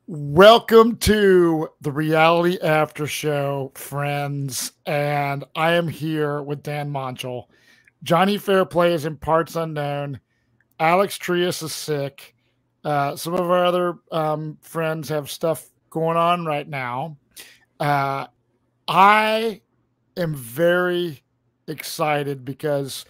Welcome to the Reality After Show, friends. And I am here with Dan Montchal. Johnny Fairplay is in parts unknown. Alex Trias is sick. Some of our other friends have stuff going on right now. I am very excited because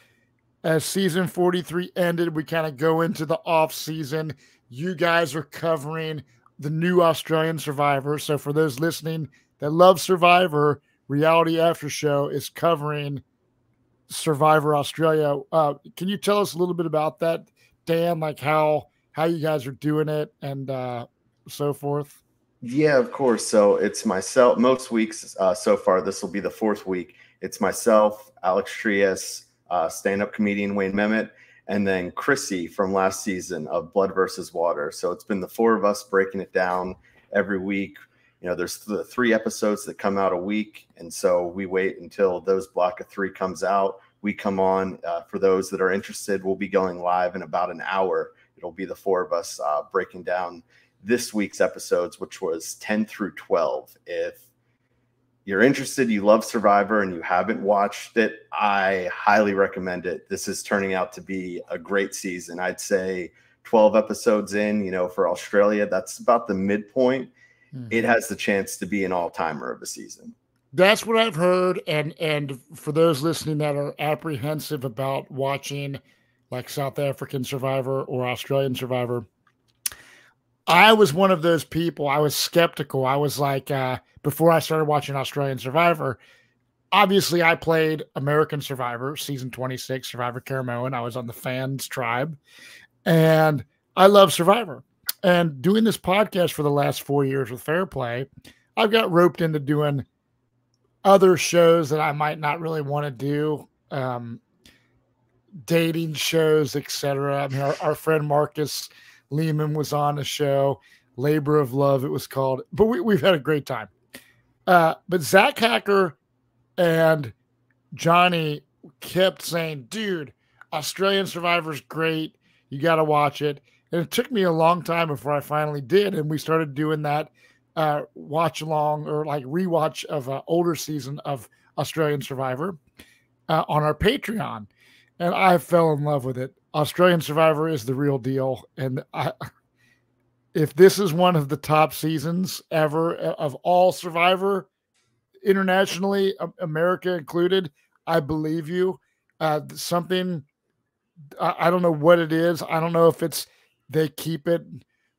as season 43 ended, we kind of go into the off season. You guys are covering the new Australian Survivor. So for those listening that love Survivor, Reality After Show is covering Survivor Australia. Can you tell us a little bit about that, Dan? Like how you guys are doing it and so forth? Yeah, of course. So it's myself. Most weeks so far, this will be the fourth week. It's myself, Alex Trias, stand-up comedian Wayne Mehmet, and then Chrissy from last season of Blood versus Water. So it's been the four of us breaking it down every week. You know, there's the 3 episodes that come out a week, and so we wait until those block of 3 comes out. We come on. For those that are interested, we'll be going live in about an hour. It'll be the 4 of us breaking down this week's episodes, which was 10 through 12. If you're interested, you love Survivor, and you haven't watched it, I highly recommend it. This is turning out to be a great season. I'd say 12 episodes in, you know, for Australia, that's about the midpoint. It has the chance to be an all-timer of a season. That's what I've heard. And for those listening that are apprehensive about watching like South African Survivor or Australian Survivor, I was one of those people. I was skeptical. I was like, before I started watching Australian Survivor, obviously I played American Survivor, season 26, Survivor Caramoan. I was on the fans tribe, and I love Survivor. And doing this podcast for the last 4 years with Fairplay, I've got roped into doing other shows that I might not really want to do, dating shows, etc. I mean, our friend Marcus Lehman was on a show, Labor of Love, it was called. But we've had a great time. But Zach Hacker and Johnny kept saying, dude, Australian Survivor's great. You got to watch it. And it took me a long time before I finally did. And we started doing that watch along or like rewatch of an older season of Australian Survivor on our Patreon. And I fell in love with it. Australian Survivor is the real deal. And if this is one of the top seasons ever of all Survivor internationally, America included, I believe you. Something, I don't know what it is. I don't know if it's they keep it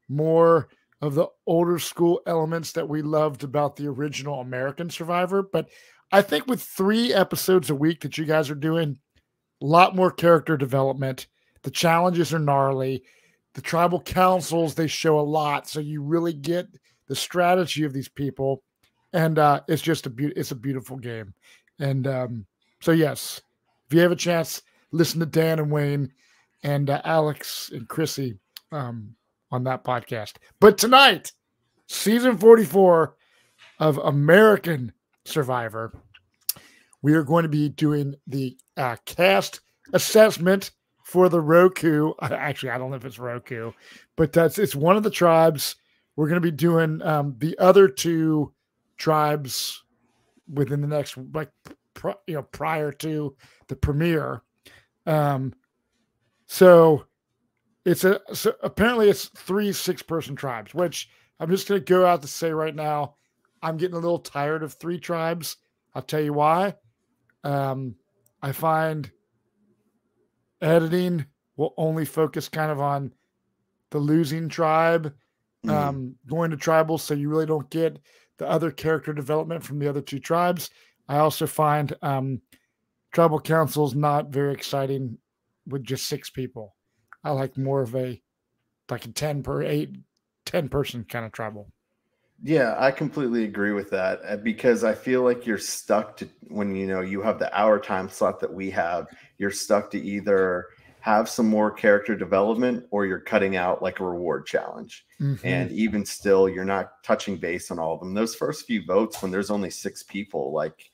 more of the older school elements that we loved about the original American Survivor. But I think with 3 episodes a week that you guys are doing, a lot more character development. The challenges are gnarly. The tribal councils, they show a lot. So you really get the strategy of these people. And it's just it's a beautiful game. And so, yes, if you have a chance, listen to Dan and Wayne and Alex and Chrissy on that podcast. But tonight, season 44 of American Survivor, we are going to be doing the cast assessment for the Roku. Actually, I don't know if it's Roku, but it's one of the tribes. We're going to be doing the other 2 tribes within the next, like, prior to the premiere. So apparently it's 3 6-person tribes, which I'm just going to go out to say right now, I'm getting a little tired of 3 tribes. I'll tell you why. I find editing will only focus kind of on the losing tribe, going to tribal, so you really don't get the other character development from the other 2 tribes. I also find tribal councils not very exciting with just 6 people. I like more of a 10 person kind of tribal. Yeah, I completely agree with that because I feel like you're stuck to when you have the hour time slot that we have, you're stuck to either have some more character development or you're cutting out like a reward challenge. And even still, you're not touching base on all of them. Those first few votes, when there's only 6 people, like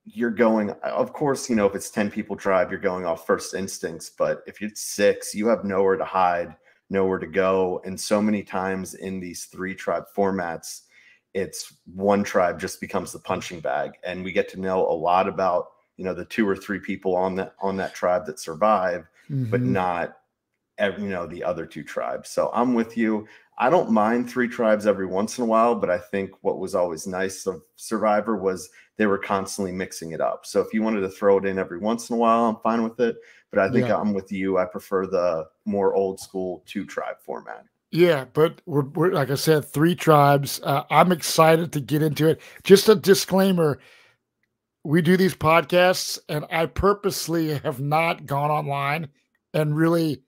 you're going, of course, if it's 10 people tribe, you're going off first instincts. But if it's 6, you have nowhere to hide. nowhere to go. And so many times in these 3-tribe formats, it's one tribe just becomes the punching bag, and we get to know a lot about, the 2 or 3 people on that tribe that survive, but not the other 2 tribes. So I'm with you. I don't mind 3 tribes every once in a while, but I think what was always nice of Survivor was they were constantly mixing it up. So if you wanted to throw it in every once in a while, I'm fine with it. But I think I'm with you. I prefer the more old school 2-tribe format. Yeah, but we're like I said, 3 tribes. I'm excited to get into it. Just a disclaimer. We do these podcasts, and I purposely have not gone online and really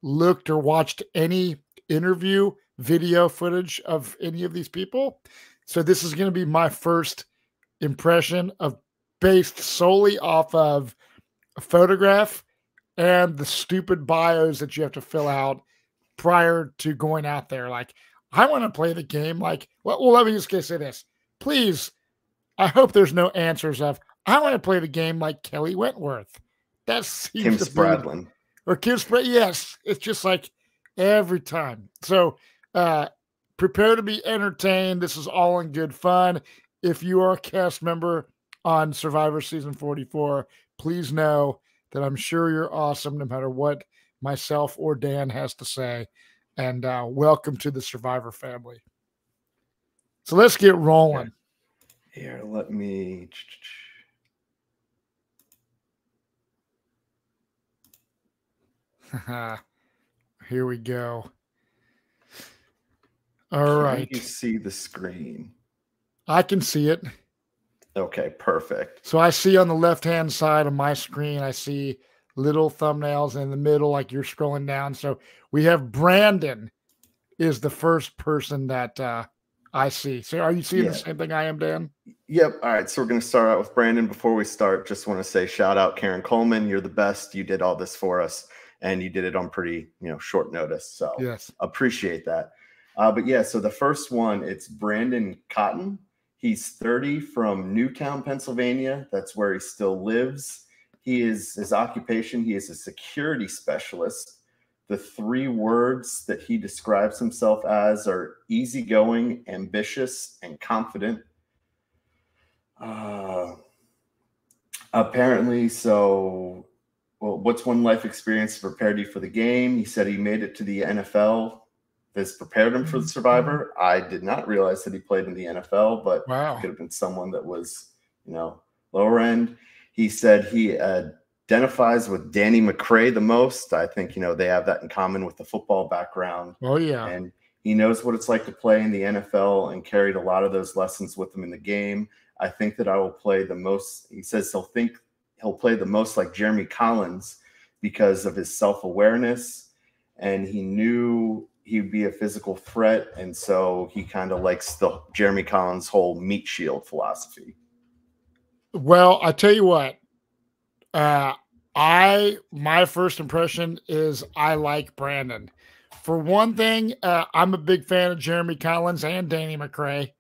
looked or watched any interview video footage of any of these people. So this is going to be my first impression of based solely off of a photograph and the stupid bios that you have to fill out prior to going out there. Like, I want to play the game. Like, well, let me just say this. Please, I hope there's no answers of, I want to play the game like Kelly Wentworth. That seems Kim to Spradlin. Or Kim Spradlin. Yes, it's just like every time. So prepare to be entertained. This is all in good fun. If you are a cast member on Survivor Season 44, please know that I'm sure you're awesome no matter what myself or Dan has to say. And welcome to the Survivor family. So let's get rolling. Here, let me. Here we go. All right. Can you see the screen? I can see it. Okay, perfect. So I see on the left-hand side of my screen, I see little thumbnails in the middle, like you're scrolling down. So we have Brandon is the first person that I see. So are you seeing the same thing I am, Dan? Yep. All right. So we're going to start out with Brandon. Before we start, just want to say shout out Karen Coleman. You're the best. You did all this for us, and you did it on pretty, short notice. So yes, appreciate that. But yeah, so the first one, it's Brandon Cotton. He's 30 from Newtown, Pennsylvania. That's where he still lives. His occupation, he is a security specialist. The 3 words that he describes himself as are easygoing, ambitious, and confident. Apparently, what's one life experience prepared you for the game? He said he made it to the NFL. This prepared him for the Survivor. I did not realize that he played in the NFL, but wow, it could have been someone that was, lower end. He said he identifies with Danny McCray the most. I think, they have that in common with the football background. Oh, yeah. And he knows what it's like to play in the NFL and carried a lot of those lessons with him in the game. I think that I will play the most. He says he'll play the most like Jeremy Collins because of his self-awareness. And he knew he'd be a physical threat. And so he kind of likes the Jeremy Collins whole meat shield philosophy. Well, I tell you what, my first impression is I like Brandon. For one thing, I'm a big fan of Jeremy Collins and Danny McCray.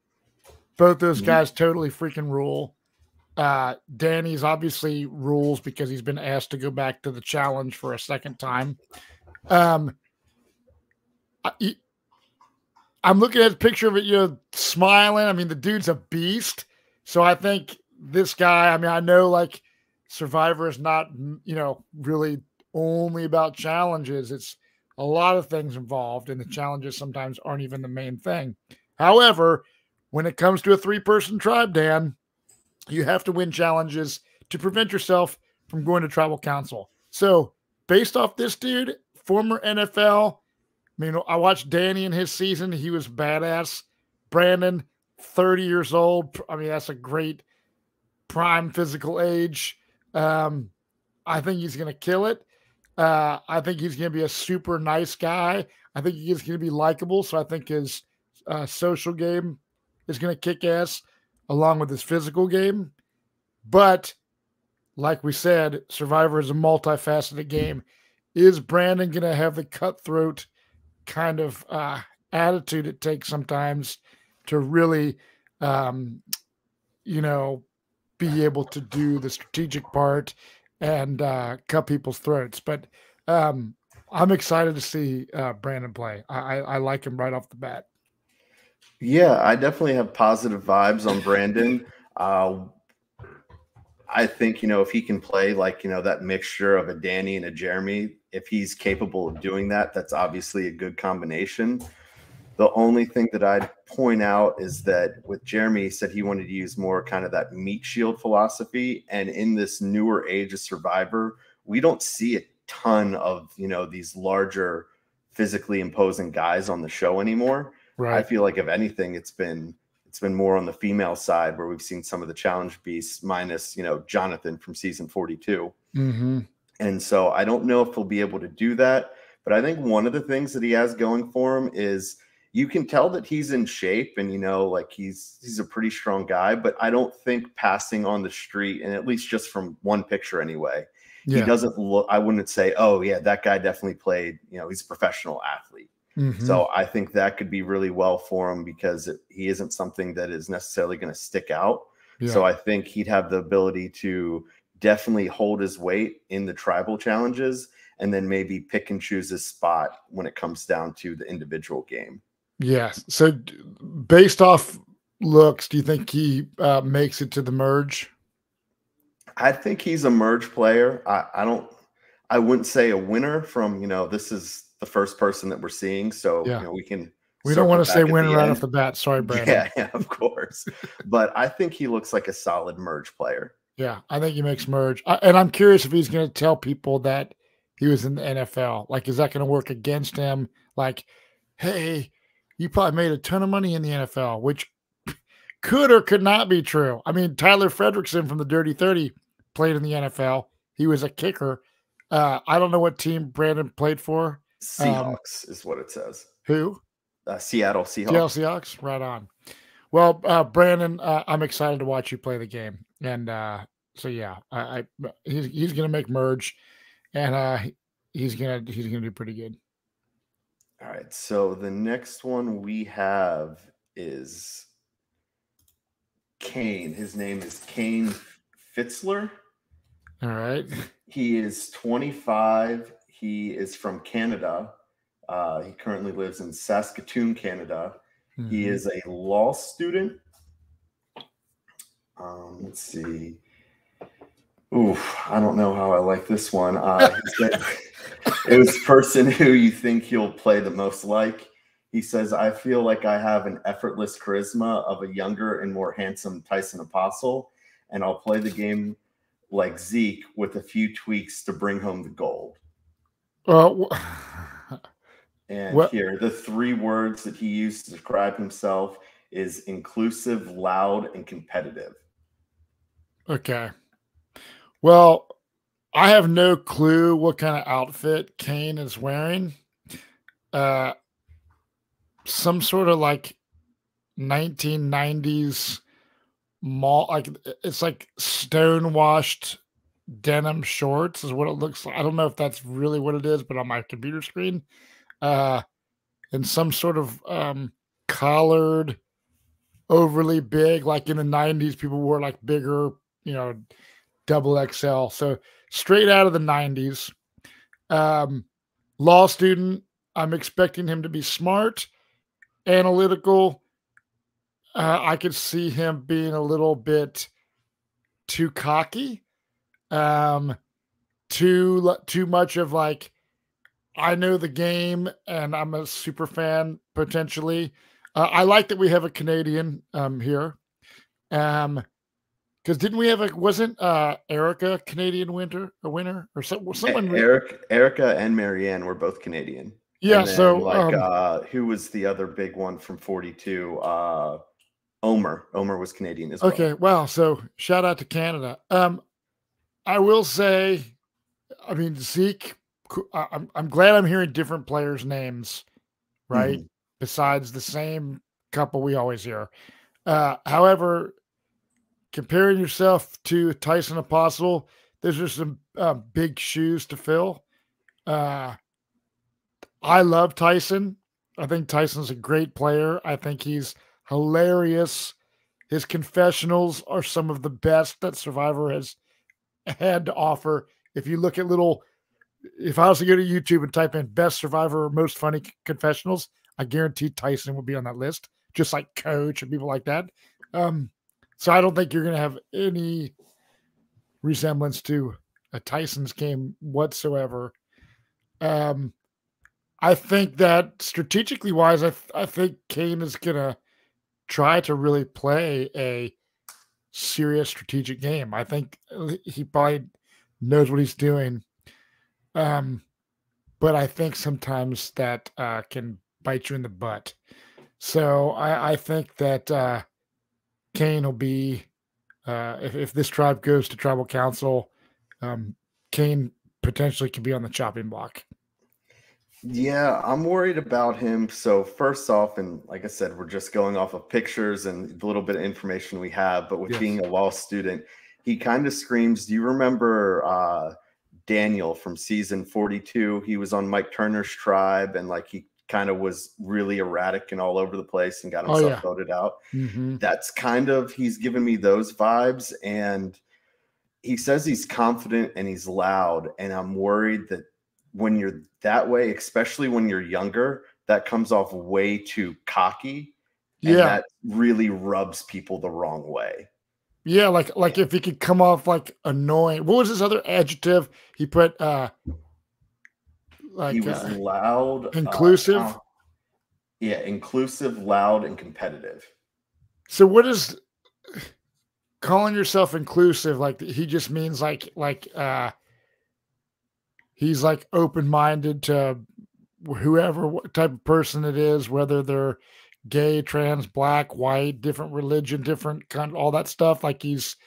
Both those guys totally freaking rule. Danny's obviously rules because he's been asked to go back to the challenge for a second time. I'm looking at a picture of it, smiling. I mean, the dude's a beast. So I think this guy, I know like Survivor is not, really only about challenges. It's a lot of things involved, and the challenges sometimes aren't even the main thing. However, when it comes to a 3-person tribe, Dan, you have to win challenges to prevent yourself from going to tribal council. So based off this dude, former NFL, I watched Danny in his season. He was badass. Brandon, 30 years old. That's a great prime physical age. I think he's going to kill it. I think he's going to be a super nice guy. I think he's going to be likable. So I think his social game is going to kick ass along with his physical game. But like we said, Survivor is a multifaceted game. Is Brandon going to have the cutthroat kind of attitude it takes sometimes to really, be able to do the strategic part and cut people's throats? But I'm excited to see Brandon play. I like him right off the bat. Yeah, I definitely have positive vibes on Brandon. I think, if he can play like, that mixture of a Danny and a Jeremy, if he's capable of doing that, that's obviously a good combination. The only thing that I'd point out is that with Jeremy, he said he wanted to use more kind of that meat shield philosophy. And in this newer age of Survivor, we don't see a ton of, these larger physically imposing guys on the show anymore. Right. I feel like if anything, it's been more on the female side where we've seen some of the challenge beasts minus, Jonathan from season 42. Mm-hmm. And so I don't know if he'll be able to do that. But I think one of the things that he has going for him is you can tell that he's in shape and, like he's a pretty strong guy, but I don't think passing on the street, and at least just from one picture anyway, he doesn't look, I wouldn't say, oh yeah, that guy definitely played, he's a professional athlete. Mm-hmm. So I think that could be really well for him because he isn't something that is necessarily going to stick out. Yeah. So I think he'd have the ability to definitely hold his weight in the tribal challenges and then maybe pick and choose his spot when it comes down to the individual game. Yes. So based off looks, do you think he makes it to the merge? I think he's a merge player. I wouldn't say a winner from, this is the first person that we're seeing. So, we don't want to say winner right off the bat. Sorry, Brandon. Yeah, of course. But I think he looks like a solid merge player. Yeah, I think he makes merge. And I'm curious if he's going to tell people that he was in the NFL. Like, is that going to work against him? Like, hey, you probably made a ton of money in the NFL, which could or could not be true. I mean, Tyler Frederickson from the Dirty 30 played in the NFL. He was a kicker. I don't know what team Brandon played for. Seahawks is what it says. Who? Seattle Seahawks. Seattle Seahawks, right on. Well, Brandon, I'm excited to watch you play the game, and so yeah, he's going to make merge, and he's gonna do pretty good. All right, so the next one we have is KANE. His name is KANE Fitzler. All right. He is 25. He is from Canada. He currently lives in Saskatoon, Canada. Mm-hmm. He is a law student. Let's see. Oof, I don't know how I like this one. It was person who you think he'll play the most like. He says, I feel like I have an effortless charisma of a younger and more handsome Tyson Apostle, and I'll play the game like Zeke with a few tweaks to bring home the gold. Here, the 3 words that he used to describe himself is inclusive, loud, and competitive. Okay. Well, I have no clue what kind of outfit KANE is wearing. Some sort of like 1990s mall, like it's like stone-washed denim shorts is what it looks like. I don't know if that's really what it is, but on my computer screen, and some sort of collared, overly big, like in the 90s, people wore like bigger, double XL. So straight out of the 90s. Law student. I'm expecting him to be smart, analytical. I could see him being a little bit too cocky. Too much of like, I know the game and I'm a super fan potentially. I like that we have a Canadian here. Because didn't we have wasn't Erica Canadian winner or someone? Erica and Marianne were both Canadian. Yeah. Then, so who was the other big one from 42? Omer was Canadian as well. Okay. Wow. So shout out to Canada. I will say, I mean, Zeke, I'm glad I'm hearing different players' names, right? Mm-hmm. Besides the same couple we always hear. However, comparing yourself to Tyson Apostle, there's just some big shoes to fill. I love Tyson. I think Tyson's a great player. I think he's hilarious. His confessionals are some of the best that Survivor has had to offer. If you look at little if I was to go to YouTube and type in best Survivor or most funny confessionals, I guarantee Tyson would be on that list, just like Coach and people like that. So I don't think you're going to have any resemblance to a Tyson's game whatsoever. I think that strategically wise, I think KANE is going to try to really play a serious strategic game. I think he probably knows what he's doing. But I think sometimes that can bite you in the butt. So I think that KANE will be, if this tribe goes to tribal council, KANE potentially could be on the chopping block. Yeah, I'm worried about him. So first off, and like I said, we're just going off of pictures and the little bit of information we have, but with being a law student, he kind of screams, do you remember Daniel from season 42? He was on Mike Turner's tribe, and like he kind of was really erratic and all over the place and got himself voted out. That's kind of, he's given me those vibes. And he says he's confident and he's loud. And I'm worried that when you're that way, especially when you're younger, that comes off way too cocky. And that really rubs people the wrong way. Yeah, like if he could come off like annoying. What was his other adjective? He put like he was loud, inclusive. Yeah, inclusive, loud, and competitive. So what is calling yourself inclusive? Like he just means like he's like open-minded to whoever, what type of person it is, whether they're gay, trans, black, white, different religion, different kind of all that stuff. Like he's,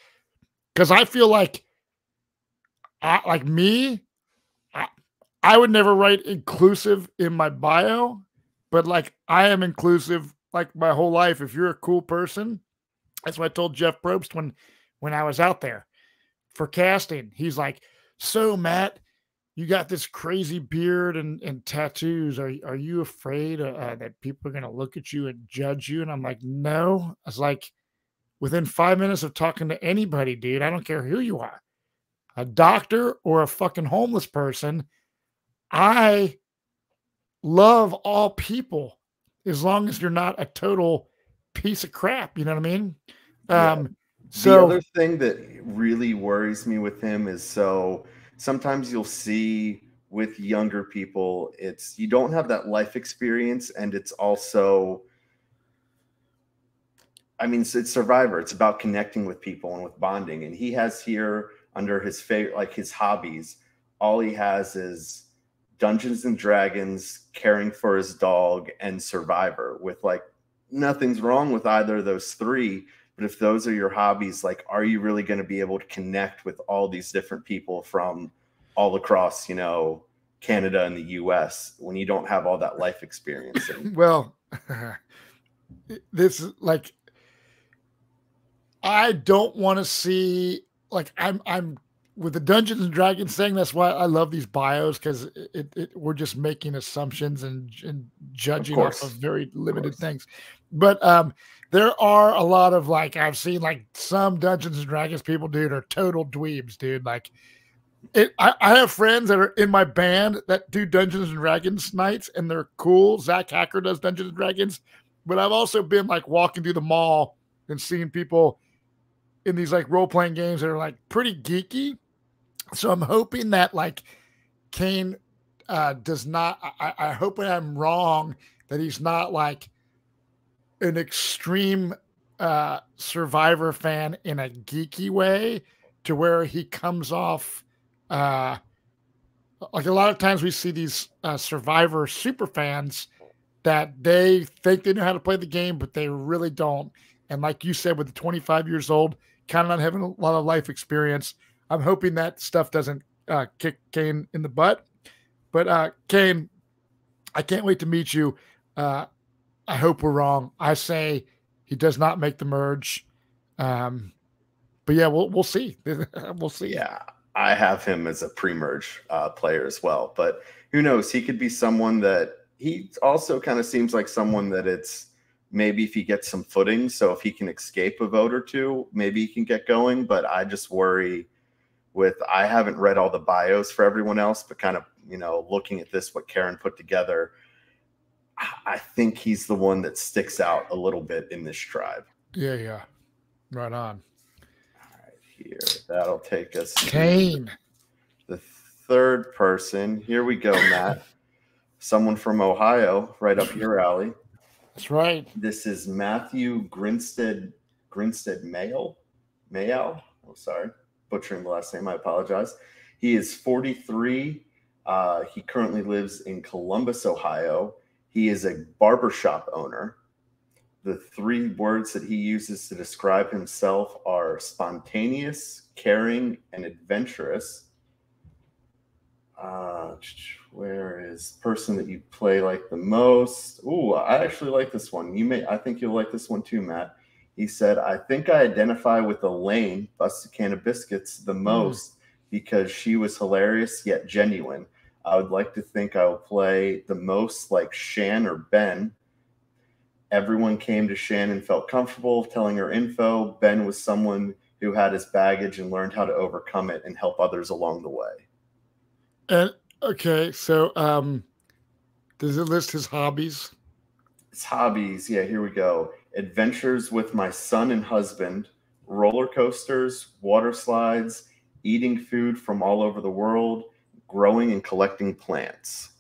because I feel like I would never write inclusive in my bio, but like I am inclusive like my whole life. If you're a cool person, that's what I told Jeff Probst when I was out there for casting. He's like, so Matt, you got this crazy beard and tattoos. Are you afraid that people are going to look at you and judge you? And I'm like, no. I was like, within 5 minutes of talking to anybody, dude, I don't care who you are, a doctor or a fucking homeless person, I love all people as long as you're not a total piece of crap. You know what I mean? So the other thing that really worries me with him is, so sometimes you'll see with younger people, it's, you don't have that life experience. And it's also, I mean, it's Survivor. It's about connecting with people and with bonding. And he has here under his favorite, like his hobbies, all he has is Dungeons and Dragons, caring for his dog, and Survivor, with like nothing's wrong with either of those three. But if those are your hobbies, like, are you really going to be able to connect with all these different people from all across, you know, Canada and the US when you don't have all that life experience? Well, this is like, I don't want to see, like, I'm with the Dungeons and Dragons thing. That's why I love these bios, because we're just making assumptions and judging off of very limited things. But there are a lot of, like, I've seen like some Dungeons and Dragons people, dude, are total dweebs, dude. Like, I have friends that are in my band that do Dungeons and Dragons nights, and they're cool. Zach Hacker does Dungeons and Dragons, but I've also been like walking through the mall and seeing people in these like role-playing games that are like pretty geeky. So I'm hoping that like KANE does not, I hope that I'm wrong, that he's not like an extreme Survivor fan in a geeky way, to where he comes off like a lot of times we see these Survivor super fans that they think they know how to play the game, but they really don't. And like you said, with the 25 years old, kind of not having a lot of life experience, I'm hoping that stuff doesn't kick KANE in the butt. But KANE, I can't wait to meet you. I hope we're wrong. I say he does not make the merge. But yeah, we'll see. We'll see. Yeah, I have him as a pre-merge player as well. But who knows? He could be someone that, he also kind of seems like someone that it's, maybe if he gets some footing, so if he can escape a vote or two, maybe he can get going. But I just worry with, I haven't read all the bios for everyone else, but kind of, looking at this, what Karen put together, I think he's the one that sticks out a little bit in this tribe. Yeah. Right on. All right, here. That'll take us KANE. to the third person. Here we go, Matt. Someone from Ohio, right up your alley. That's right. This is Matthew Grinstead Mayall. Oh, sorry. Butchering the last name. I apologize. He is 43. He currently lives in Columbus, Ohio. He is a barbershop owner. The 3 words that he uses to describe himself are spontaneous, caring, and adventurous. Where is person that you play like the most? Ooh, I actually like this one. I think you'll like this one too, Matt. He said, I think I identify with Elaine, Busted Can of Biscuits, the most because she was hilarious yet genuine. I would like to think I will play the most like Shan or Ben. Everyone came to Shan and felt comfortable telling her info. Ben was someone who had his baggage and learned how to overcome it and help others along the way. And okay, so does it list his hobbies? His hobbies, yeah, here we go. Adventures with my son and husband, roller coasters, water slides, eating food from all over the world, growing and collecting plants.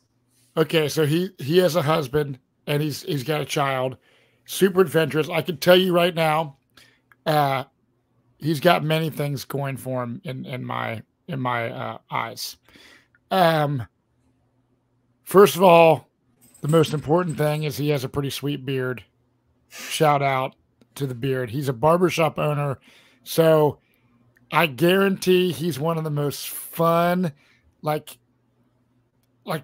Okay, so he has a husband and he's got a child. Super adventurous. I can tell you right now, he's got many things going for him in my eyes. First of all, the most important thing is he has a pretty sweet beard. Shout out to the beard. He's a barbershop owner, so I guarantee he's one of the most fun, like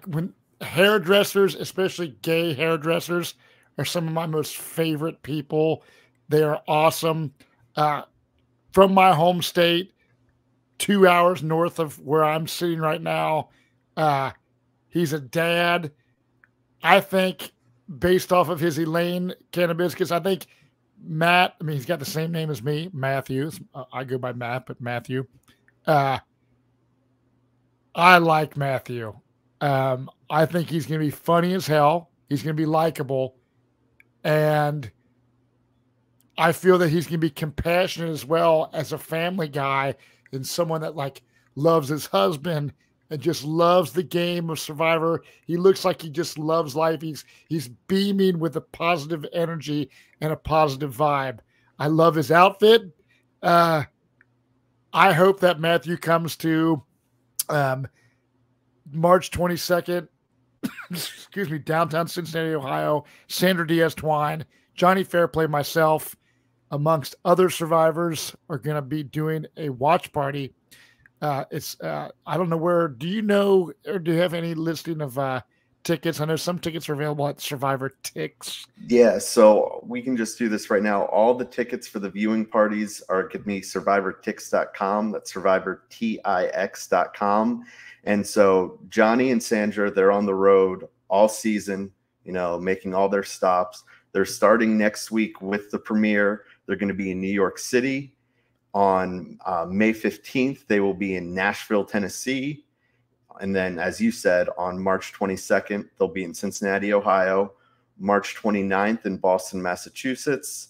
when hairdressers, especially gay hairdressers, are some of my most favorite people. They are awesome. From my home state, 2 hours north of where I'm sitting right now, he's a dad. I think based off of his Elaine Can of Biscuits, I think Matt, he's got the same name as me, Matthew. I go by Matt, but Matthew. I like Matthew. I think he's going to be funny as hell. He's going to be likable. And I feel that he's going to be compassionate as well as a family guy and someone that like loves his husband and just loves the game of Survivor. He looks like he just loves life. He's beaming with a positive energy and a positive vibe. I love his outfit. I hope that Matthew comes to March 22nd, excuse me, downtown Cincinnati, Ohio. Sandra Diaz-Twine, Johnny Fairplay, myself, amongst other survivors, are going to be doing a watch party. I don't know where. Do you know, or do you have any listing of tickets? I know some tickets are available at Survivor Tix. Yeah, so we can just do this right now. All the tickets for the viewing parties are going to be survivortix.com. That's survivortix.com. And so Johnny and Sandra, they're on the road all season, making all their stops. They're starting next week with the premiere. They're going to be in New York City. On May 15th, they will be in Nashville, Tennessee. And then, as you said, on March 22nd, they'll be in Cincinnati, Ohio. March 29th in Boston, Massachusetts.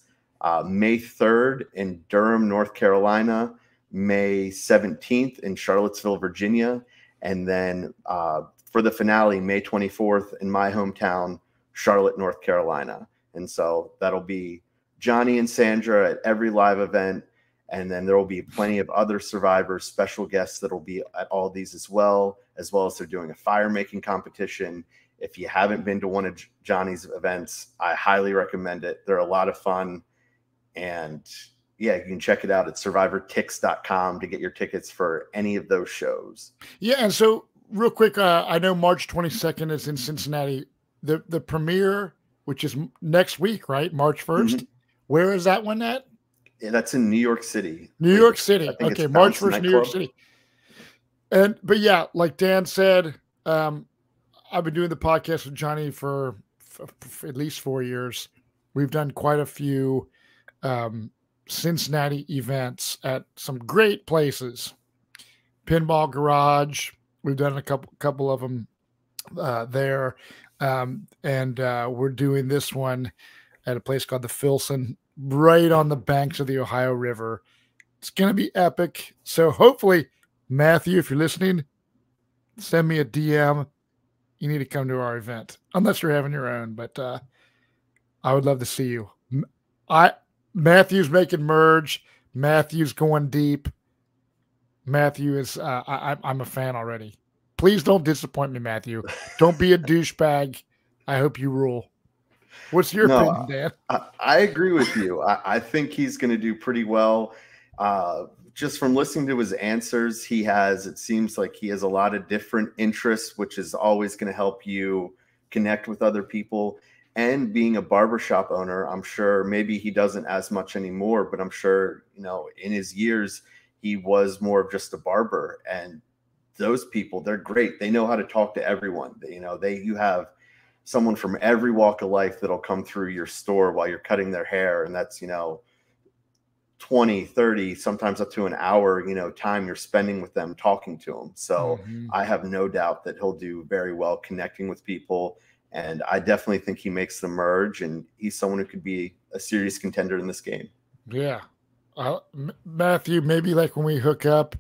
May 3rd in Durham, North Carolina. May 17th in Charlottesville, Virginia. And then for the finale, May 24th in my hometown, Charlotte, North Carolina. And so that'll be Johnny and Sandra at every live event. And then there will be plenty of other survivors, special guests that will be at all these as well as they're doing a fire making competition. If you haven't been to one of Johnny's events, I highly recommend it. They're a lot of fun. And yeah, you can check it out at survivortix.com to get your tickets for any of those shows. Yeah. And so real quick, I know March 22nd is in Cincinnati. The premiere, which is next week, right? March 1st. Mm-hmm. Where is that one at? Yeah, that's in New York City. New York City. Okay, March 1st, New York City. But yeah, like Dan said, I've been doing the podcast with Johnny for at least 4 years. We've done quite a few Cincinnati events at some great places. Pinball Garage. We've done a couple of them there. And we're doing this one at a place called the Filson, right on the banks of the Ohio River. It's going to be epic. So hopefully, Matthew, if you're listening, send me a DM. You need to come to our event, unless you're having your own. But I would love to see you. Matthew's making merge. Matthew's going deep. Matthew is. I'm a fan already. Please don't disappoint me, Matthew. Don't be a douchebag. I hope you rule. What's your opinion, Dan? I agree with you. I think he's going to do pretty well. Just from listening to his answers, it seems like he has a lot of different interests, which is always going to help you connect with other people. And being a barbershop owner, I'm sure maybe he doesn't as much anymore, but I'm sure, in his years, he was more of just a barber. And those people, they're great. They know how to talk to everyone. You have someone from every walk of life that'll come through your store while you're cutting their hair. And that's, 20, 30, sometimes up to an hour, time you're spending with them, talking to them. So I have no doubt that he'll do very well connecting with people. And I definitely think he makes the merge, and he's someone who could be a serious contender in this game. Yeah. Matthew, maybe like when we hook up,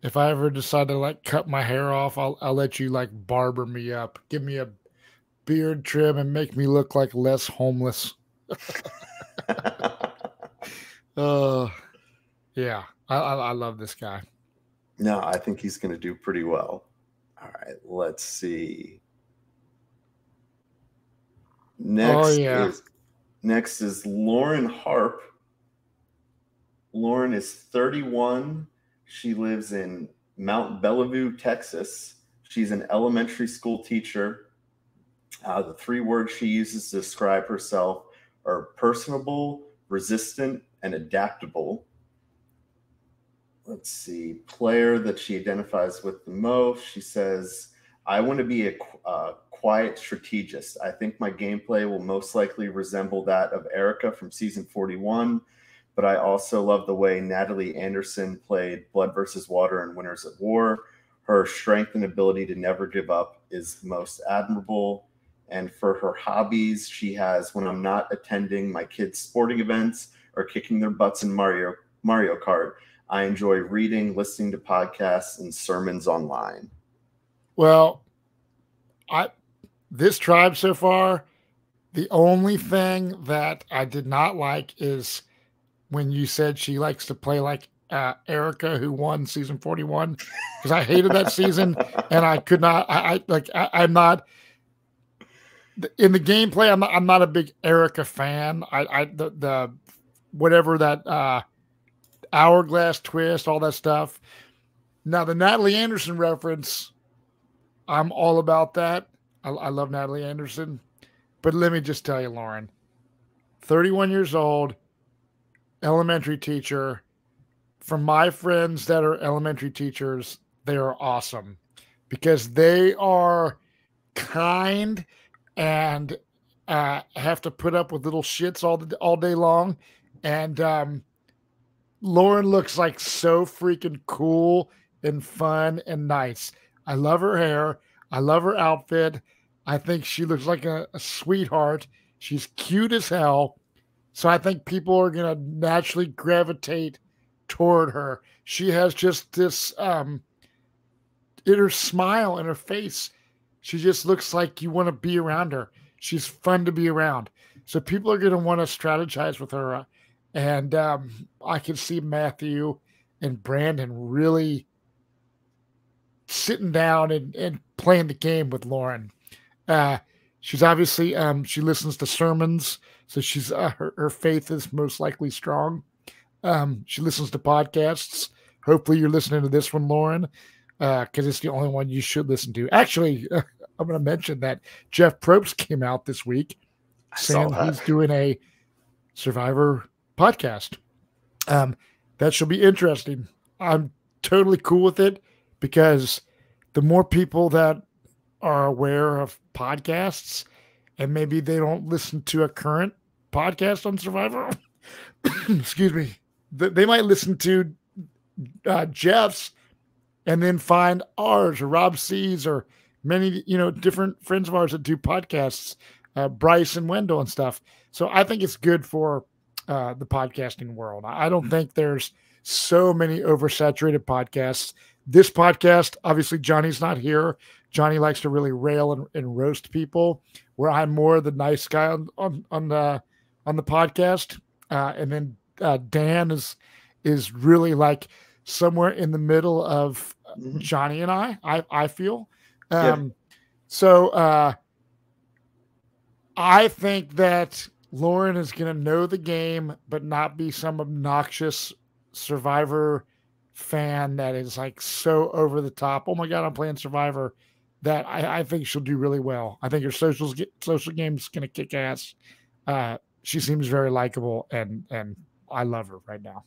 if I ever decide to cut my hair off, I'll let you barber me up, give me a beard trim, and make me look like less homeless. Yeah, I love this guy. No, I think he's going to do pretty well. All right, let's see. Next is Lauren Harp. Lauren is 31. She lives in Mount Bellevue, Texas. She's an elementary school teacher. The 3 words she uses to describe herself are personable, resistant, and adaptable. Let's see. Player that she identifies with the most. She says, I want to be a quiet strategist. I think my gameplay will most likely resemble that of Erica from season 41, but I also love the way Natalie Anderson played Blood versus Water and Winners at War. Her strength and ability to never give up is most admirable. And for her hobbies, she has, when I'm not attending my kids' sporting events or kicking their butts in Mario Kart, I enjoy reading, listening to podcasts, and sermons online. Well, this tribe so far, the only thing that I did not like is when you said she likes to play like Erica, who won season 41, because I hated that season and I could not. I'm not in the gameplay. I'm not a big Erica fan. The whatever that hourglass twist, all that stuff. Now the Natalie Anderson reference, I'm all about that. I love Natalie Anderson. But let me just tell you, Lauren, 31 years old, elementary teacher. From my friends that are elementary teachers, they are awesome because they are kind and have to put up with little shits all day long. And Lauren looks like so freaking cool and fun and nice. I love her hair. I love her outfit. I think she looks like a sweetheart. She's cute as hell. So I think people are going to naturally gravitate toward her. She has just this, in her smile and her face, she just looks like you want to be around her. She's fun to be around. So people are going to want to strategize with her. And I can see Matthew and Brandon really sitting down and playing the game with Lauren. She's obviously, she listens to sermons, so she's her faith is most likely strong. She listens to podcasts. Hopefully you're listening to this one, Lauren, because it's the only one you should listen to. Actually, I'm going to mention that Jeff Probst came out this week saying he's doing a Survivor podcast. That should be interesting. I'm totally cool with it because the more people that are aware of podcasts and maybe they don't listen to a current podcast on Survivor, excuse me, they might listen to Jeff's and then find ours or Rob C's or many, different friends of ours that do podcasts, Bryce and Wendell and stuff. So I think it's good for the podcasting world. I don't think there's so many oversaturated podcasts. This podcast, obviously, Johnny's not here. Johnny likes to really rail and roast people, where I'm more the nice guy on the podcast, and then Dan is really like somewhere in the middle of Johnny and I feel. So I think that Lauren is going to know the game, but not be some obnoxious Survivor fan that is like so over the top. Oh my God, I'm playing Survivor. That I think she'll do really well. I think her social game is going to kick ass. She seems very likable, and I love her right now.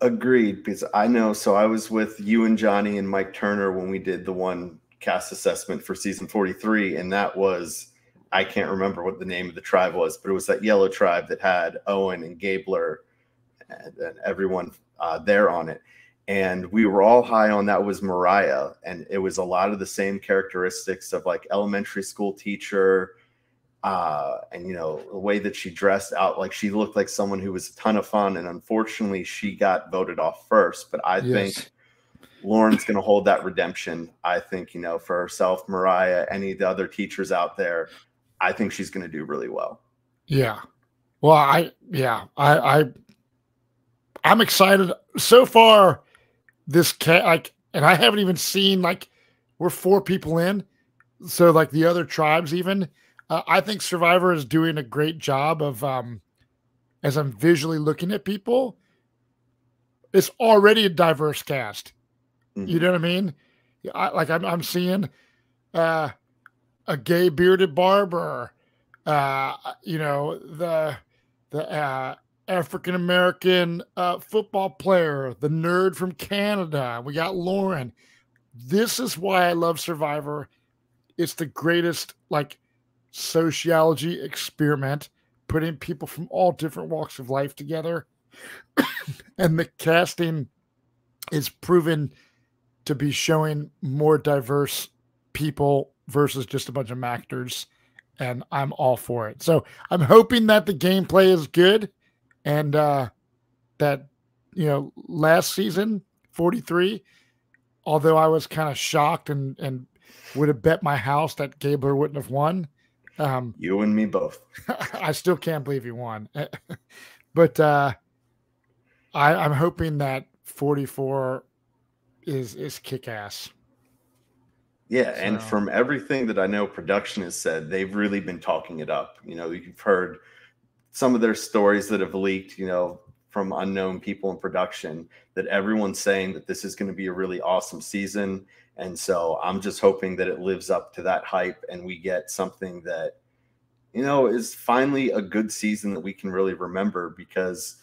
Agreed, because I know. So I was with you and Johnny and Mike Turner when we did the one cast assessment for season 43, and that was, I can't remember what the name of the tribe was, but it was that yellow tribe that had Owen and Gabler and everyone there on it. And we were all high on that was Mariah. And it was a lot of the same characteristics of like elementary school teacher. And, the way that she dressed out, like she looked like someone who was a ton of fun. And unfortunately, she got voted off first. But I think Lauren's going to hold that redemption. I think, for herself, Mariah, any of the other teachers out there, I think she's going to do really well. Yeah. Well, I'm excited so far. This and I haven't even seen, like, we're 4 people in, so like the other tribes even. I think Survivor is doing a great job of, as I'm visually looking at people, it's already a diverse cast. You know what I mean? I'm seeing a gay bearded barber, the African-American football player, the nerd from Canada. We got Lauren. This is why I love Survivor. It's the greatest, like, sociology experiment, putting people from all different walks of life together. And the casting is proven to be showing more diverse people versus just a bunch of actors. And I'm all for it. So I'm hoping that the gameplay is good. And that, last season, 43, although I was kind of shocked and would have bet my house that Gabler wouldn't have won. You and me both. I still can't believe he won. But I'm hoping that 44 is kick-ass. Yeah, and from everything that I know production has said, they've really been talking it up. You've heard some of their stories that have leaked, from unknown people in production, that everyone's saying that this is going to be a really awesome season. And so I'm just hoping that it lives up to that hype and we get something that, is finally a good season that we can really remember. Because,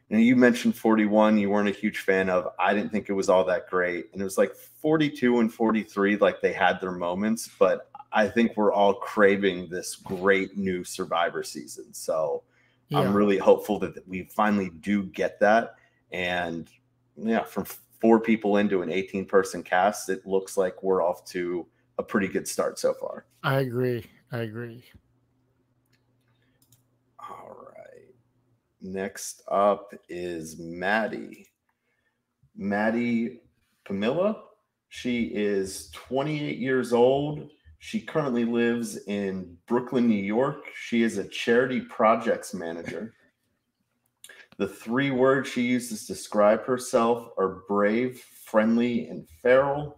you mentioned 41, you weren't a huge fan of. I didn't think it was all that great. And it was like 42 and 43, like they had their moments, but I think we're all craving this great new Survivor season. So I'm really hopeful that we finally do get that. And from 4 people into an 18-person cast, it looks like we're off to a pretty good start so far. I agree. All right. Next up is Maddie. Maddie Pamela. She is 28 years old. She currently lives in Brooklyn, New York. She is a charity projects manager. The 3 words she uses to describe herself are brave, friendly, and feral.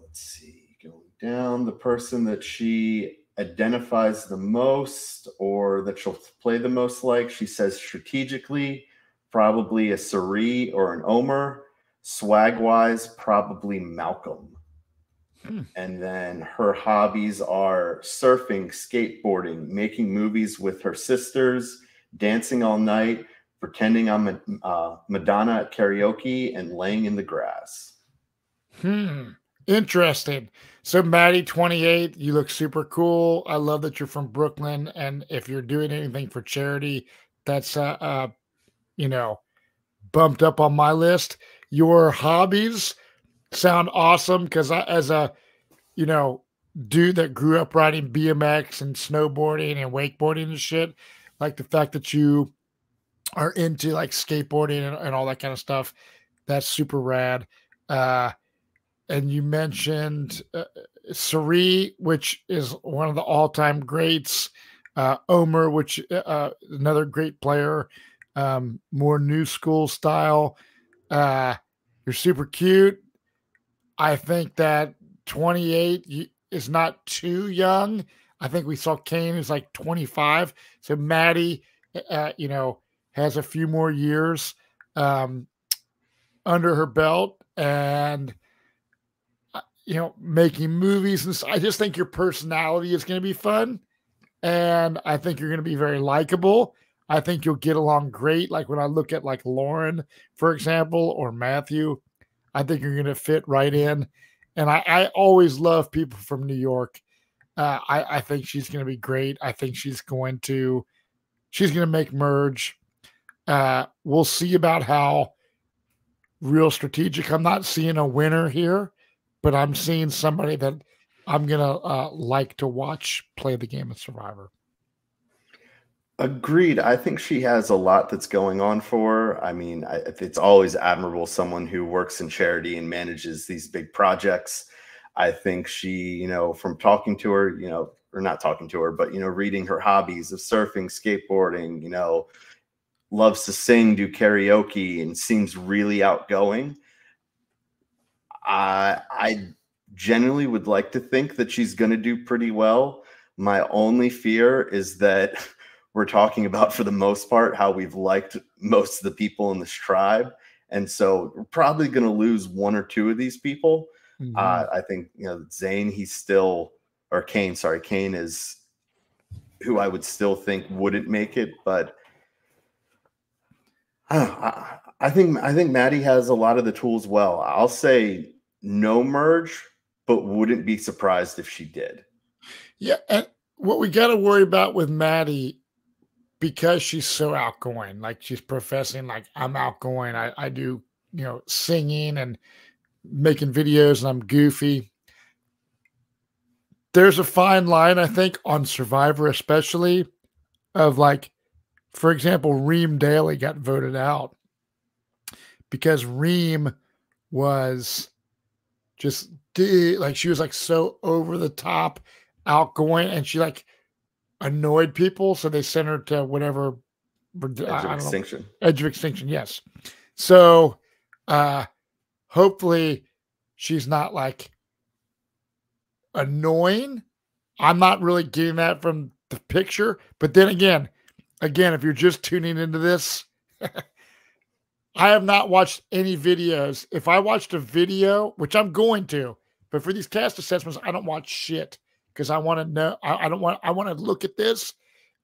Let's see, going down, the person that she identifies the most or that she'll play the most like, she says strategically, probably a Sari or an Omer. Swag-wise, probably Malcolm. And then her hobbies are surfing, skateboarding, making movies with her sisters, dancing all night, pretending I'm Madonna at karaoke, and laying in the grass. Interesting. So Maddie, 28, you look super cool. I love that you're from Brooklyn. And if you're doing anything for charity, that's, bumped up on my list. Your hobbies sound awesome because as a, you know, dude that grew up riding BMX and snowboarding and wakeboarding and shit, like the fact that you are into like skateboarding and all that kind of stuff, that's super rad. And you mentioned Sari, which is one of the all-time greats. Omer, which another great player, more new school style. You're super cute. I think that 28 is not too young. I think we saw KANE who's like 25. So MADDY, you know, has a few more years under her belt, and you know, making movies. And I just think your personality is going to be fun. And I think you're going to be very likable. I think you'll get along great. Like when I look at like Lauren, for example, or Matthew, I think you're going to fit right in. And I always love people from New York. I think she's going to be great. I think she's going to make merge. We'll see about how real strategic. I'm not seeing a winner here, but I'm seeing somebody that I'm going to like to watch play the game of Survivor. Agreed. I think she has a lot that's going on for her. I mean, it's always admirable, someone who works in charity and manages these big projects. I think she, you know, from talking to her, you know, or not talking to her, but, you know, reading her hobbies of surfing, skateboarding, you know, loves to sing, do karaoke, and seems really outgoing. I genuinely would like to think that she's going to do pretty well. My only fear is that we're talking about, for the most part, how we've liked most of the people in this tribe. And so we're probably going to lose one or two of these people. Mm-hmm. I think, you know, Zane, KANE is who I would still think wouldn't make it. But I think MADDY has a lot of the tools well. I'll say no merge, but wouldn't be surprised if she did. Yeah, and what we got to worry about with MADDY, because she's so outgoing, like she's professing like I'm outgoing. I do, you know, singing and making videos and I'm goofy. There's a fine line, I think, on Survivor, especially of like, for example, Reem Daly got voted out because Reem was just like, she was like so over the top outgoing and she like annoyed people. So they sent her to whatever Edge of Extinction. Edge of Extinction, yes. So hopefully she's not like annoying. I'm not really getting that from the picture. But then again, if you're just tuning into this, I have not watched any videos. If I watched a video, which I'm going to, but for these cast assessments, I don't watch shit because I want to know. I want to look at this.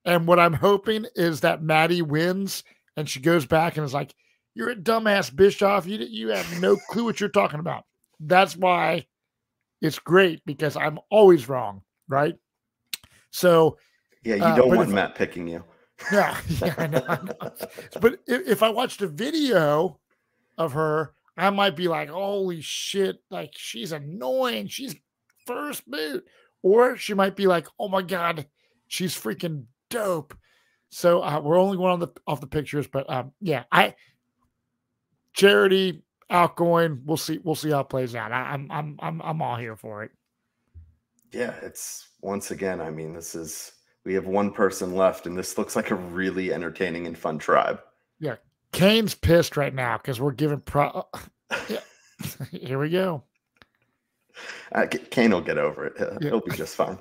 And what I'm hoping is that MADDY wins and she goes back and is like, "You're a dumbass, Bischoff. You have no clue what you're talking about." That's why it's great, because I'm always wrong, right? So yeah, you don't want Matt picking you. Yeah, I know. But if I watched a video of her, I might be like, "Holy shit! Like she's annoying. She's first boot," or she might be like, "Oh my god, she's freaking dope." So we're only going off the pictures, but yeah, charity outgoing. We'll see how it plays out. I'm all here for it. Yeah, it's once again. I mean, we have one person left, and this looks like a really entertaining and fun tribe. Yeah, KANE's pissed right now because we're giving yeah. Here we go. KANE will get over it. He'll be just fine.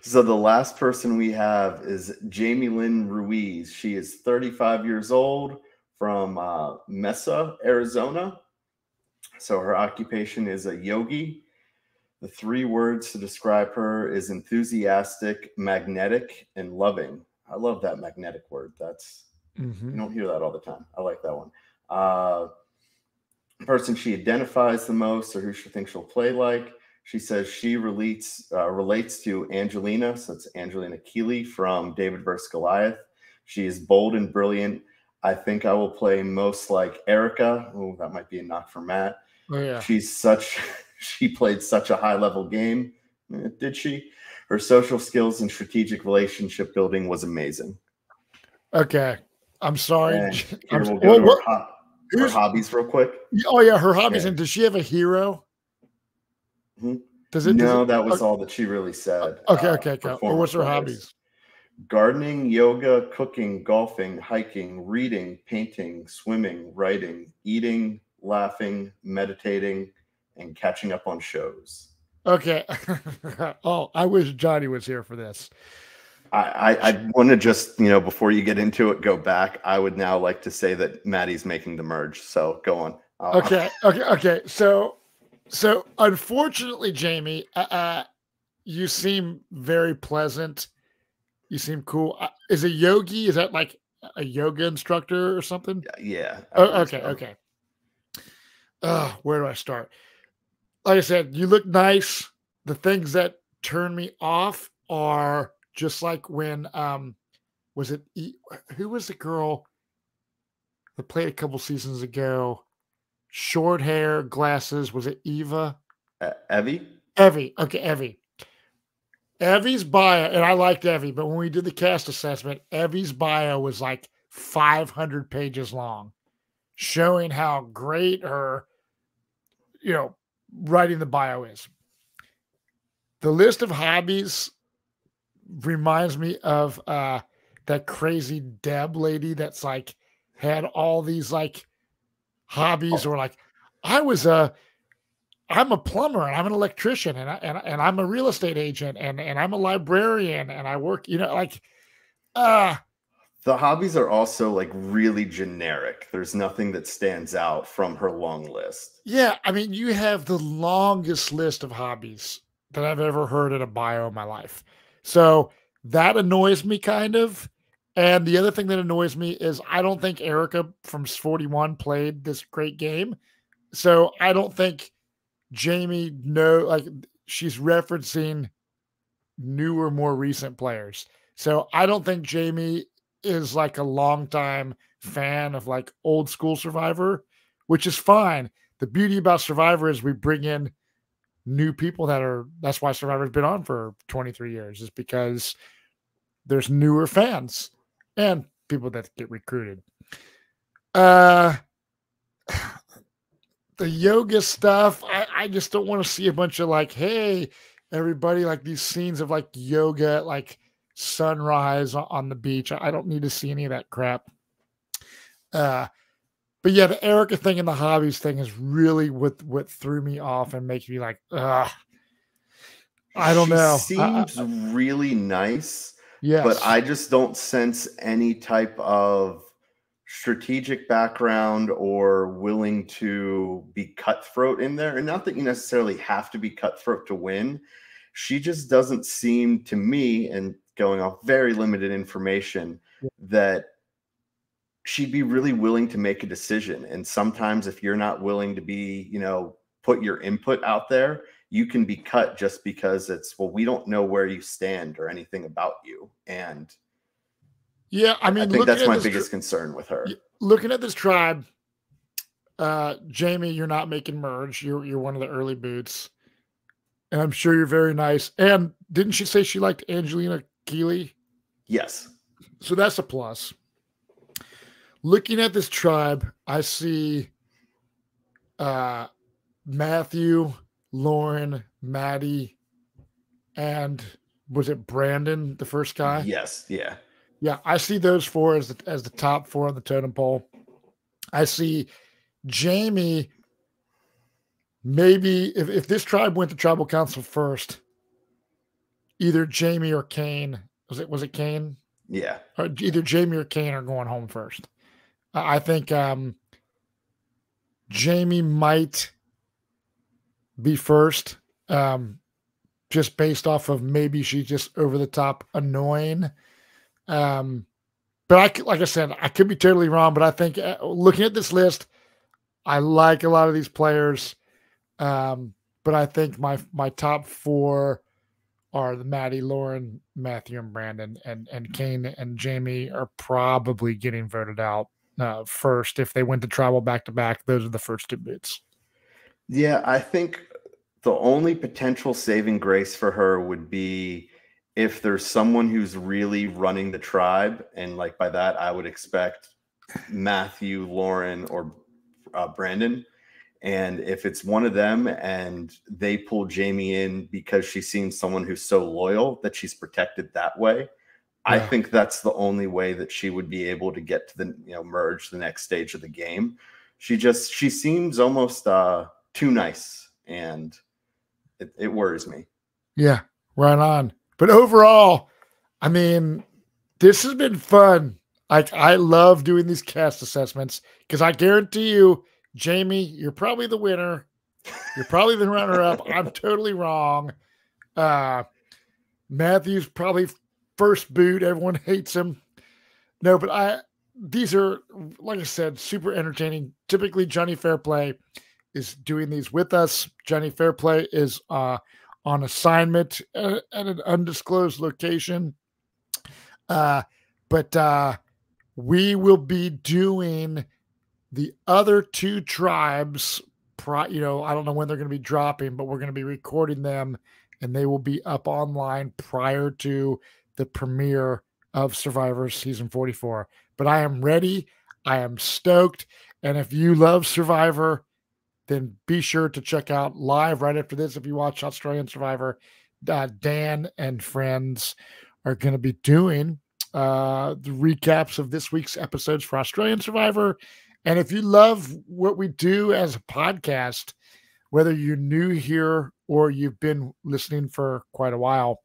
So the last person we have is Jamie Lynn Ruiz. She is 35 years old, from Mesa, Arizona. So her occupation is a yogi. The 3 words to describe her is enthusiastic, magnetic, and loving. I love that magnetic word. You don't hear that all the time. I like that one. Person she identifies the most, or who she thinks she'll play like. She says she relates to Angelina. So it's Angelina Keeley from David vs. Goliath. She is bold and brilliant. I think I will play most like Erica. Oh, that might be a knock for Matt. Oh, yeah. She played such a high level game. Did she? Her social skills and strategic relationship building was amazing. Okay. I'm sorry. And here we'll go to her hobbies real quick. Oh, yeah, her hobbies. Okay. And does she have a hero? Mm-hmm. That was all that she really said. Okay. Well, what's her hobbies? Gardening, yoga, cooking, golfing, hiking, reading, painting, swimming, writing, eating, laughing, meditating, and catching up on shows. Okay. Oh, I wish Johnny was here for this. I want to just, before you get into it, go back. I would now like to say that Maddie's making the merge. So go on. Okay. So unfortunately, Jamie, you seem very pleasant. You seem cool. Is a yogi? Is that like a yoga instructor or something? Yeah. Okay. Where do I start? Like I said, you look nice. The things that turn me off are just like when was it who was the girl that played a couple seasons ago? Short hair, glasses. Was it Eva? Evie. Okay, Evie. Evie's bio, and I liked Evie, but when we did the cast assessment, Evie's bio was like 500 pages long, showing how great her, writing the bio is. The list of hobbies reminds me of that crazy Deb lady that's like had all these like hobbies, or like I'm a plumber and I'm an electrician and I'm a real estate agent and I'm a librarian and I work, the hobbies are also like really generic. There's nothing that stands out from her long list. Yeah. I mean, you have the longest list of hobbies that I've ever heard in a bio in my life. So that annoys me kind of. And the other thing that annoys me is I don't think Erica from 41 played this great game. So I don't think Jamie she's referencing newer, more recent players. So I don't think Jamie is like a longtime fan of like old school Survivor, which is fine. The beauty about Survivor is we bring in new people that's why Survivor's been on for 23 years, is because there's newer fans and people that get recruited. The yoga stuff, I just don't want to see a bunch of like, hey, everybody, like these scenes of like yoga, like sunrise on the beach. I don't need to see any of that crap. But yeah, the Erica thing and the hobbies thing is really what threw me off and makes me like, I don't know. Seems really nice. Yes. But I just don't sense any type of strategic background or willing to be cutthroat in there. And not that you necessarily have to be cutthroat to win. She just doesn't seem to me, and going off very limited information, that she'd be really willing to make a decision. And sometimes if you're not willing to be, put your input out there, you can be cut just because we don't know where you stand or anything about you. And yeah, I mean, I think that's my biggest concern with her. Looking at this tribe, Jamie, you're not making merge. You're one of the early boots, and I'm sure you're very nice. And didn't she say she liked Angelina Keeley? Yes. So that's a plus. Looking at this tribe, I see Matthew, Lauren, Maddie, and was it Brandon, the first guy? Yes. Yeah. Yeah, I see those four as the top four on the totem pole. I see Jamie, maybe if this tribe went to tribal council first, either Jamie or KANE. Was it KANE? Yeah. Or either Jamie or KANE are going home first. I think Jamie might be first, just based off of maybe she's just over the top annoying. But like I said, I could be totally wrong, but I think looking at this list, I like a lot of these players. But I think my top four are the Maddie, Lauren, Matthew, and Brandon, and KANE and Jamie are probably getting voted out first. If they went to tribal back-to-back, those are the first two boots. Yeah, I think the only potential saving grace for her would be if there's someone who's really running the tribe. And like by that, I would expect Matthew, Lauren, or Brandon. And if it's one of them and they pull Jamie in because she seems someone who's so loyal that she's protected that way, I think that's the only way that she would be able to get to the, merge the next stage of the game. She seems almost too nice, and it worries me. Yeah, right on. But overall, I mean, this has been fun. I love doing these cast assessments because I guarantee you, Jamie, you're probably the winner. You're probably the runner-up. I'm totally wrong. Matthew's probably first boot. Everyone hates him. No, but these are, like I said, super entertaining. Typically, Johnny Fairplay is doing these with us. Johnny Fairplay is on assignment at an undisclosed location. But we will be doing the other two tribes. I don't know when they're going to be dropping, but we're going to be recording them, and they will be up online prior to the premiere of Survivor season 44. But I am ready. I am stoked. And if you love Survivor, then be sure to check out live right after this. If you watch Australian Survivor, Dan and friends are going to be doing the recaps of this week's episodes for Australian Survivor. And if you love what we do as a podcast, whether you're new here or you've been listening for quite a while,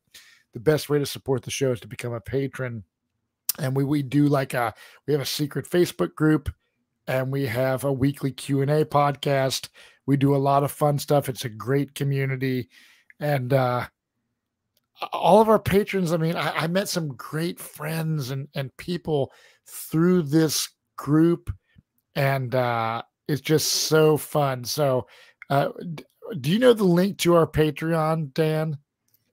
the best way to support the show is to become a patron. And we do we have a secret Facebook group, and we have a weekly Q&A podcast. We do a lot of fun stuff. It's a great community. And all of our patrons, I mean, I met some great friends and people through this group, and it's just so fun. So do you know the link to our Patreon, Dan?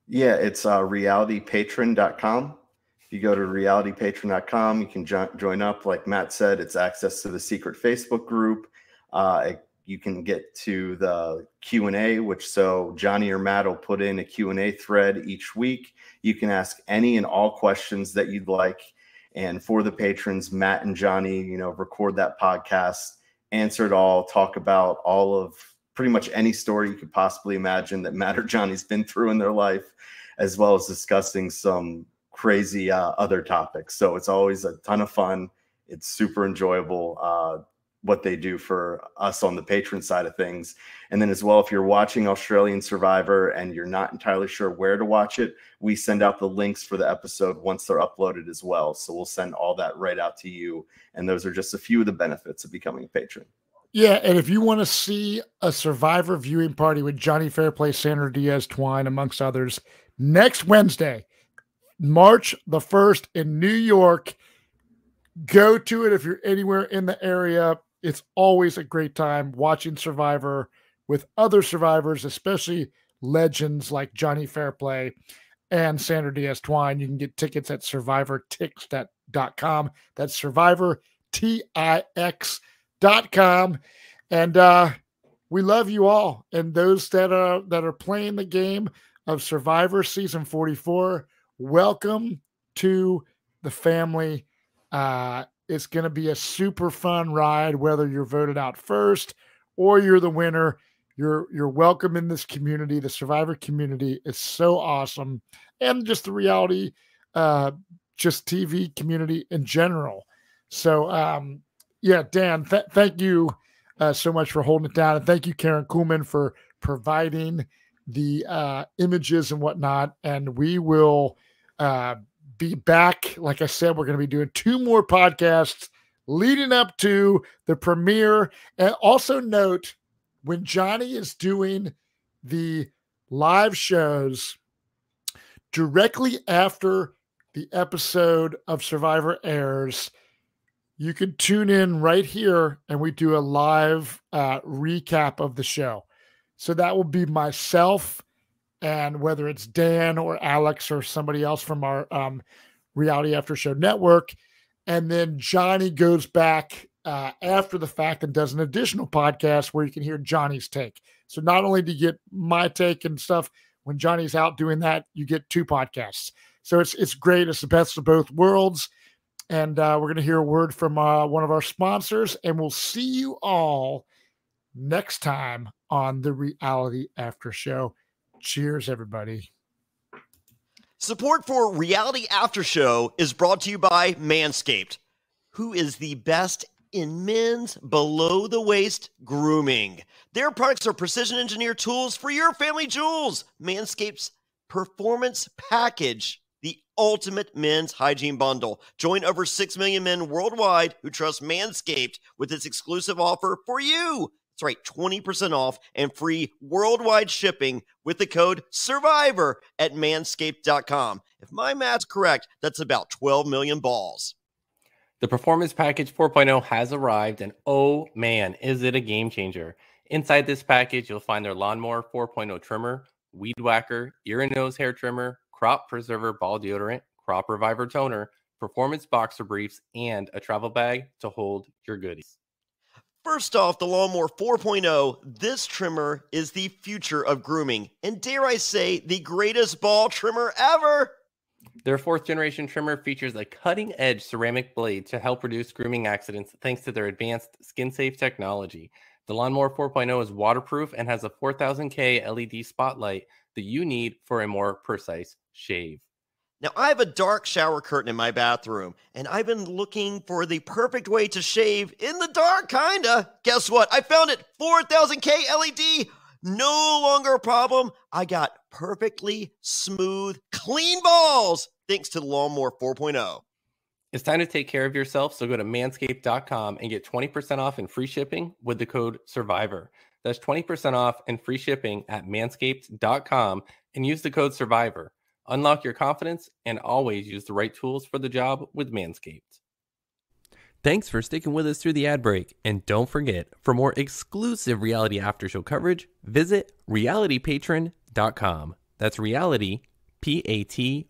Yeah, it's realitypatron.com. If you go to realitypatron.com, you can join up. Like Matt said, it's access to the secret Facebook group. You can get to the Q&A, so Johnny or Matt will put in a Q&A thread each week. You can ask any and all questions that you'd like. And for the patrons, Matt and Johnny, record that podcast, answer it all, talk about all of pretty much any story you could possibly imagine that Matt or Johnny's been through in their life, as well as discussing some crazy other topics. So it's always a ton of fun. It's super enjoyable what they do for us on the patron side of things. And then as well, if you're watching Australian Survivor and you're not entirely sure where to watch it, we send out the links for the episode once they're uploaded as well. So we'll send all that right out to you. And those are just a few of the benefits of becoming a patron. Yeah, and if you want to see a Survivor viewing party with Johnny Fairplay, Sandra Diaz Twine, amongst others, next Wednesday, March the 1st in New York, go to it if you're anywhere in the area. It's always a great time watching Survivor with other survivors, especially legends like Johnny Fairplay and Sandra Diaz Twine. You can get tickets at survivortix.com. That's survivortix.com. And we love you all. And those that are playing the game of Survivor season 44, welcome to the family. It's going to be a super fun ride, whether you're voted out first or you're the winner. You're welcome in this community. The Survivor community is so awesome. And just the reality, just TV community in general. So, yeah, Dan, thank you so much for holding it down. And thank you, Karen Kuhlman, for providing the images and whatnot. And we will be back. Like I said, we're going to be doing 2 more podcasts leading up to the premiere. And also note, when Johnny is doing the live shows directly after the episode of Survivor airs, you can tune in right here and we do a live recap of the show. So that will be myself, and whether it's Dan or Alex or somebody else from our Reality After Show network. And then Johnny goes back after the fact and does an additional podcast where you can hear Johnny's take. So not only do you get my take and stuff, when Johnny's out doing that, you get 2 podcasts. So it's great. It's the best of both worlds. And we're going to hear a word from one of our sponsors, and we'll see you all next time on the Reality After Show. Cheers, everybody. Support for Reality After Show is brought to you by Manscaped, who is the best in men's below-the-waist grooming. Their products are precision-engineered tools for your family jewels. Manscaped's Performance Package, the ultimate men's hygiene bundle. Join over 6 million men worldwide who trust Manscaped with this exclusive offer for you. That's right, 20% off and free worldwide shipping with the code SURVIVOR at manscaped.com. If my math's correct, that's about 12 million balls. The Performance Package 4.0 has arrived, and oh man, is it a game changer. Inside this package, you'll find their Lawnmower 4.0 trimmer, Weed Whacker, ear and nose hair trimmer, Crop Preserver ball deodorant, Crop Reviver toner, performance boxer briefs, and a travel bag to hold your goodies. First off, the Lawnmower 4.0, this trimmer is the future of grooming, and dare I say, the greatest ball trimmer ever. Their 4th generation trimmer features a cutting-edge ceramic blade to help reduce grooming accidents thanks to their advanced skin-safe technology. The Lawnmower 4.0 is waterproof and has a 4000K LED spotlight that you need for a more precise shave. Now, I have a dark shower curtain in my bathroom, and I've been looking for the perfect way to shave in the dark, kinda. Guess what? I found it, 4000K LED. No longer a problem. I got perfectly smooth, clean balls thanks to the Lawnmower 4.0. It's time to take care of yourself, so go to manscaped.com and get 20% off and free shipping with the code SURVIVOR. That's 20% off and free shipping at manscaped.com and use the code SURVIVOR. Unlock your confidence and always use the right tools for the job with Manscaped. Thanks for sticking with us through the ad break. And don't forget, for more exclusive Reality After Show coverage, visit realitypatron.com. That's reality, Patron.com.